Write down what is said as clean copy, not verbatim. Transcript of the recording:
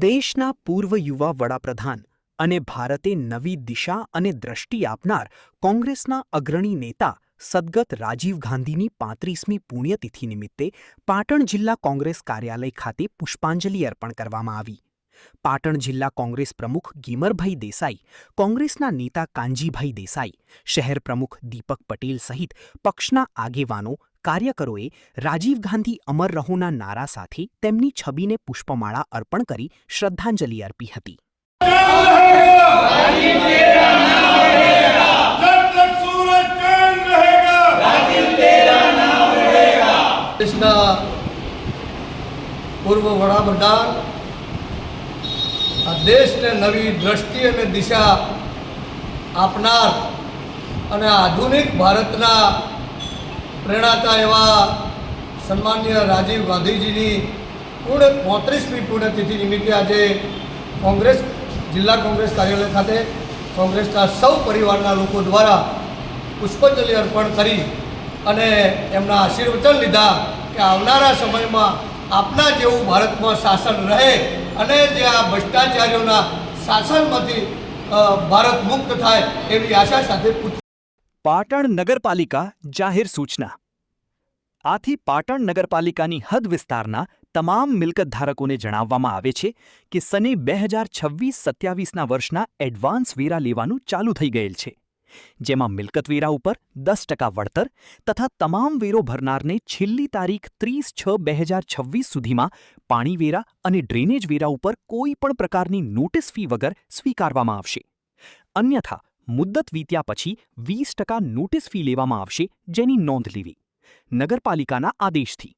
દેશના પૂર્વ યુવા વડાપ્રધાન અને ભારતે નવી દિશા અને દ્રષ્ટિ આપનાર કોંગ્રેસના અગ્રણી નેતા સદગત રાજીવ ગાંધીની 35મી પુણ્યતિથિ નિમિત્તે પાટણ જિલ્લા કોંગ્રેસ કાર્યાલય ખાતે પુષ્પાંજલિ અર્પણ કરવામાં આવી. પાટણ જિલ્લા કોંગ્રેસ પ્રમુખ ગીમરભાઈ દેસાઈ, કોંગ્રેસના નેતા કાનજીભાઈ દેસાઈ, શહેર પ્રમુખ દીપક પટેલ સહિત પક્ષના આગેવાનો, કાર્યકરોએ રાજીવ ગાંધી અમર રહોના નારા સાથે તેમની છબીને પુષ્પમાળા અર્પણ કરી શ્રદ્ધાંજલિ અર્પી હતી. દેશના પૂર્વ વડાપ્રધાન આ દેશને નવી દ્રષ્ટિ અને દિશા આપનાર અને આધુનિક ભારતના પ્રેરણાતા એવા સન્માનીય રાજીવ ગાંધીજીની 35મી પુણ્યતિથિ નિમિત્તે આજે જિલ્લા કોંગ્રેસ કાર્યાલય ખાતે કોંગ્રેસના સૌ પરિવારના લોકો દ્વારા પુષ્પાંજલિ અર્પણ કરી અને એમના આશીર્વચન લીધા કે આવનારા સમયમાં આપના જેવું ભારતમાં શાસન રહે અને જે આ ભ્રષ્ટાચારીઓના શાસનમાંથી ભારત મુક્ત થાય એવી આશા સાથે પાટણ નગરપાલિકા જાહેર સૂચના. આથી પાટણ નગરપાલિકાની હદ વિસ્તારના તમામ મિલકત ધારકોને જણાવવામાં આવે છે કે સને 2026-27ના વર્ષના એડવાન્સ વેરા લેવાનું ચાલુ થઈ ગયેલ છે, જેમાં મિલકત વેરા ઉપર 10% વળતર તથા તમામ વેરો ભરનારને છેલ્લી તારીખ 30/6/2026 સુધીમાં પાણી વેરા અને ડ્રેનેજ વેરા ઉપર કોઈ પણ પ્રકારની નોટિસ ફી વગર સ્વીકારવામાં આવશે. અન્યથા મુદ્દત વીત્યા પછી 20% નોટિસ ફી લેવામાં આવશે, જેની નોંધ લેવી. નગરપાલિકાના આદેશથી